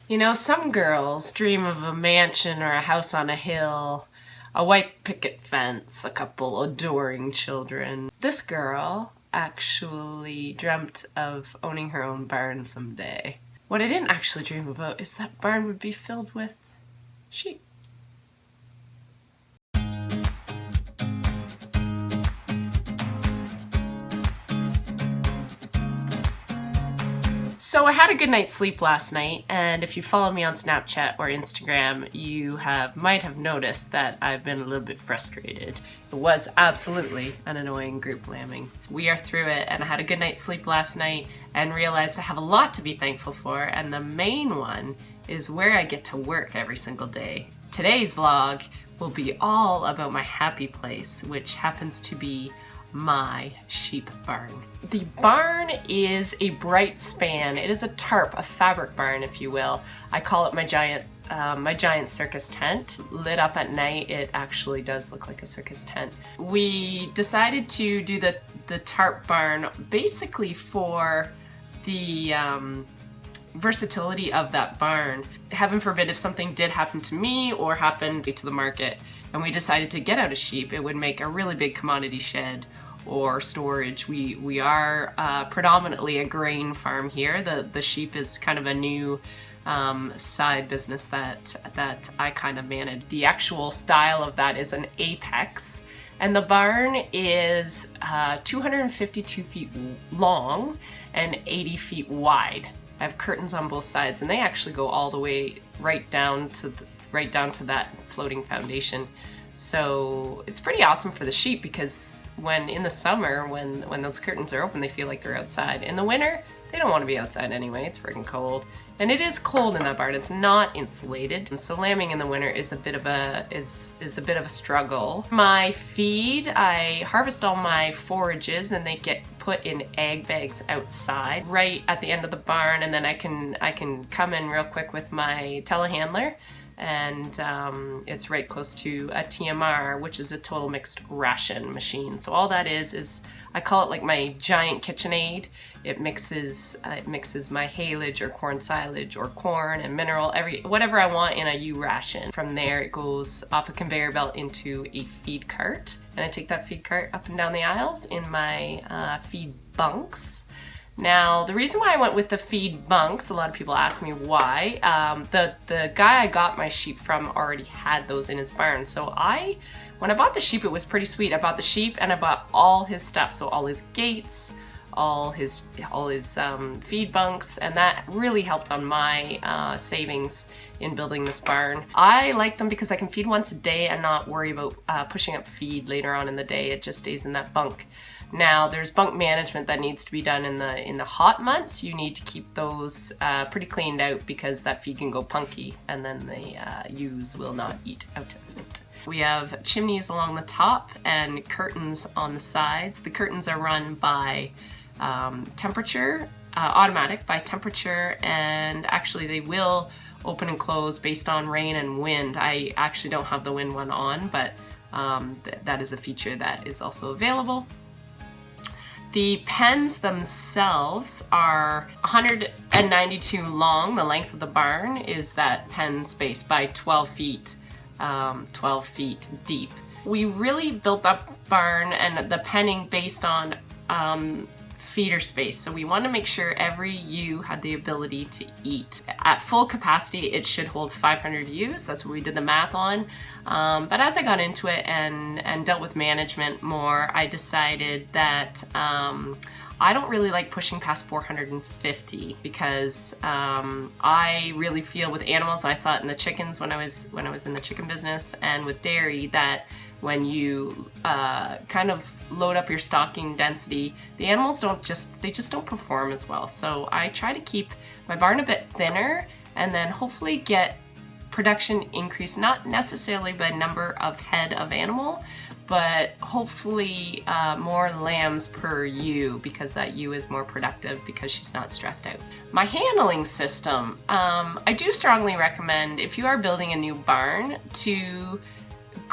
You know, some girls dream of a mansion or a house on a hill, a white picket fence, a couple adoring children. This girl actually dreamt of owning her own barn someday. What I didn't actually dream about is that barn would be filled with sheep. So I had a good night's sleep last night, and if you follow me on Snapchat or Instagram, you might have noticed that I've been a little bit frustrated. It was absolutely an annoying group lambing. We are through it, and I had a good night's sleep last night and realized I have a lot to be thankful for, and the main one is where I get to work every single day. Today's vlog will be all about my happy place, which happens to be my sheep barn. The barn is a bright span. It is a tarp, a fabric barn, if you will. I call it my giant circus tent. Lit up at night, it actually does look like a circus tent. We decided to do the tarp barn basically for the versatility of that barn. Heaven forbid if something did happen to me or happened to the market and we decided to get out a sheep, it would make a really big commodity shed or storage. We are predominantly a grain farm here. The sheep is kind of a new side business that I kind of manage. The actual style of that is an apex, and the barn is 252 feet long and 80 feet wide. I have curtains on both sides, and they actually go all the way right down to that floating foundation. So it's pretty awesome for the sheep because when in the summer, when those curtains are open, they feel like they're outside. In the winter, they don't want to be outside anyway. It's freaking cold, and it is cold in that barn. It's not insulated, and so lambing in the winter is a bit of a struggle. My feed, I harvest all my forages, and they get put in egg bags outside, right at the end of the barn, and then I can come in real quick with my telehandler. And it's right close to a TMR, which is a total mixed ration machine. So all that is I call it like my giant KitchenAid. It mixes my haylage or corn silage or corn and mineral, whatever I want in a U ration. From there it goes off a conveyor belt into a feed cart, and I take that feed cart up and down the aisles in my feed bunks. Now, the reason why I went with the feed bunks, a lot of people ask me why. The guy I got my sheep from already had those in his barn. So when I bought the sheep, it was pretty sweet. I bought the sheep and I bought all his stuff. So all his gates, all his feed bunks, and that really helped on my savings in building this barn. I like them because I can feed once a day and not worry about pushing up feed later on in the day. It just stays in that bunk. Now, there's bunk management that needs to be done in the hot months. You need to keep those pretty cleaned out because that feed can go punky, and then the ewes will not eat out of it. We have chimneys along the top and curtains on the sides. The curtains are run by temperature, automatic by temperature, and actually they will open and close based on rain and wind. I actually don't have the wind one on, but that is a feature that is also available. The pens themselves are 192 long. The length of the barn is that pen space by 12 feet deep. We really built that barn and the penning based on feeder space. So we want to make sure every ewe had the ability to eat. At full capacity, it should hold 500 ewes. That's what we did the math on. But as I got into it and dealt with management more, I decided that I don't really like pushing past 450 because I really feel with animals, and I saw it in the chickens when I was in the chicken business, and with dairy, that when you kind of load up your stocking density, the animals just don't perform as well. So I try to keep my barn a bit thinner and then hopefully get production increase, not necessarily by number of head of animal, but hopefully more lambs per ewe, because that ewe is more productive because she's not stressed out. My handling system, I do strongly recommend if you are building a new barn to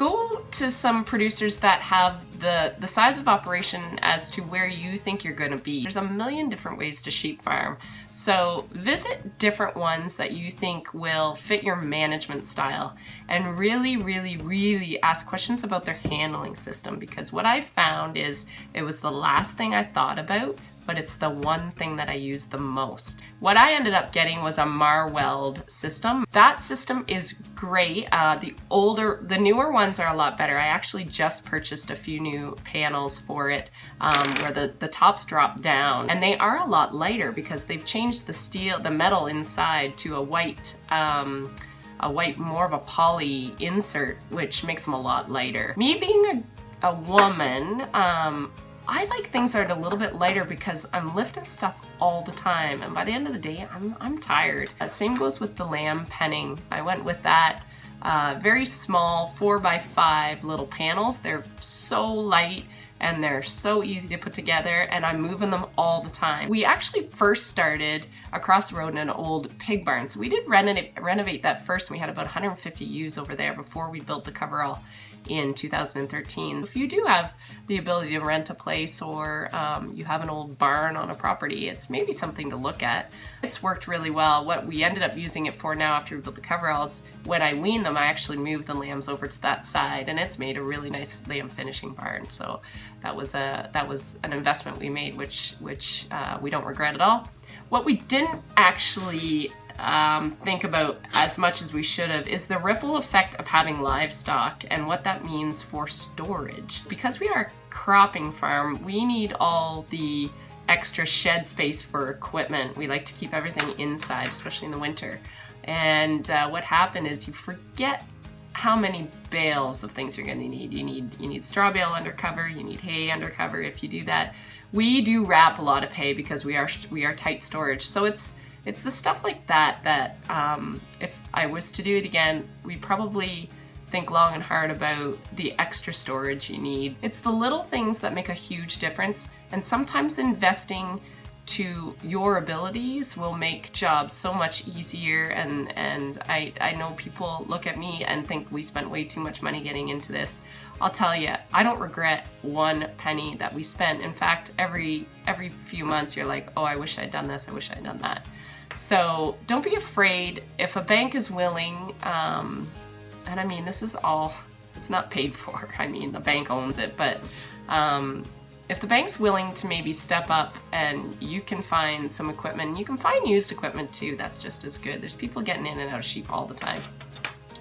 go to some producers that have the size of operation as to where you think you're going to be. There's a million different ways to sheep farm. So visit different ones that you think will fit your management style and really, really, really ask questions about their handling system, because what I found is it was the last thing I thought about, but it's the one thing that I use the most. What I ended up getting was a Marweld system. That system is great. The newer ones are a lot better. I actually just purchased a few new panels for it where the tops drop down, and they are a lot lighter because they've changed the metal inside to a white, more of a poly insert, which makes them a lot lighter. Me being a woman, I like things that are a little bit lighter because I'm lifting stuff all the time, and by the end of the day, I'm tired. Same goes with the lamb penning. I went with that very small 4x5 little panels. They're so light and they're so easy to put together, and I'm moving them all the time. We actually first started across the road in an old pig barn, so we did renovate that first. We had about 150 ewes over there before we built the coverall in 2013. If you do have the ability to rent a place, or you have an old barn on a property, it's maybe something to look at. It's worked really well. What we ended up using it for now after we built the coveralls, when I weaned them, I actually moved the lambs over to that side, and it's made a really nice lamb finishing barn. So that was an investment we made, which we don't regret at all. What we didn't actually think about as much as we should have is the ripple effect of having livestock and what that means for storage. Because we are a cropping farm, we need all the extra shed space for equipment. We like to keep everything inside, especially in the winter. And what happened is you forget how many bales of things you're going to need. You need straw bale under cover, you need hay under cover if you do that. We do wrap a lot of hay because we are tight storage. So it's the stuff like that if I was to do it again, we'd probably think long and hard about the extra storage you need. It's the little things that make a huge difference, and sometimes investing to your abilities will make jobs so much easier. And I know people look at me and think we spent way too much money getting into this. I'll tell you, I don't regret one penny that we spent. In fact, every few months you're like, oh, I wish I'd done this, I wish I'd done that. So don't be afraid. If a bank is willing, and I mean, this is all, it's not paid for. I mean, the bank owns it, but if the bank's willing to maybe step up and you can find some equipment, and you can find used equipment too, that's just as good. There's people getting in and out of sheep all the time.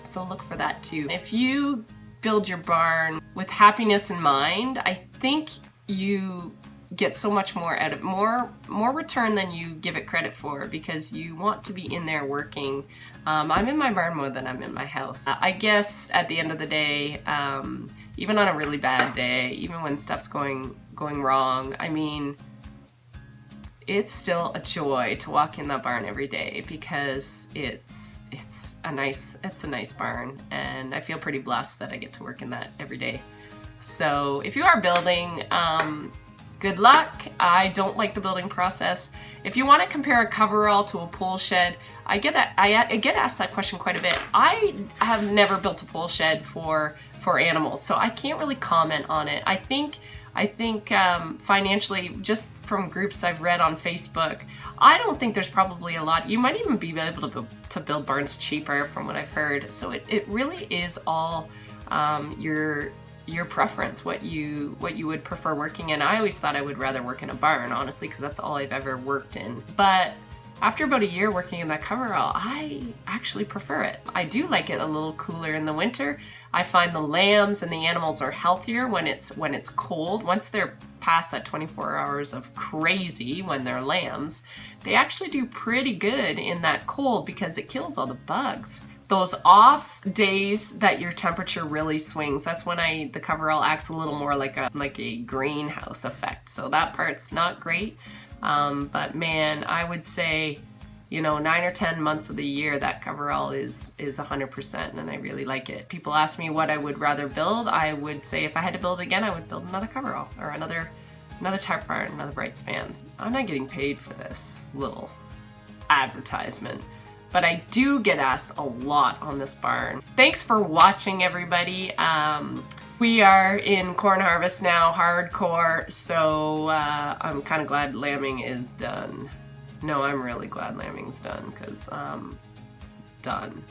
So look for that too. If you build your barn with happiness in mind, I think you get so much more out of more return than you give it credit for, because you want to be in there working. I'm in my barn more than I'm in my house. I guess at the end of the day, even on a really bad day, even when stuff's going wrong, I mean, it's still a joy to walk in that barn every day, because it's a nice barn, and I feel pretty blessed that I get to work in that every day. So if you are building, good luck. I don't like the building process. If you want to compare a coverall to a pole shed, I get asked that question quite a bit. I have never built a pole shed for animals, so I can't really comment on it. I think financially, just from groups I've read on Facebook, I don't think there's probably a lot. You might even be able to build barns cheaper from what I've heard. So it really is all your preference, what you would prefer working in. I always thought I would rather work in a barn, honestly, because that's all I've ever worked in. But after about a year working in that coverall, I actually prefer it. I do like it a little cooler in the winter. I find the lambs and the animals are healthier when it's cold. Once they're past that 24 hours of crazy when they're lambs, they actually do pretty good in that cold because it kills all the bugs. Those off days that your temperature really swings, that's when the coverall acts a little more like a greenhouse effect. So that part's not great. But man, I would say, 9 or 10 months of the year, that coverall is 100%, and I really like it. People ask me what I would rather build. I would say if I had to build again, I would build another coverall or another tarp barn, another bright spans. I'm not getting paid for this little advertisement. but I do get asked a lot on this barn. Thanks for watching, everybody. We are in corn harvest now, hardcore, so I'm kind of glad lambing is done. No, I'm really glad lambing's done, because done.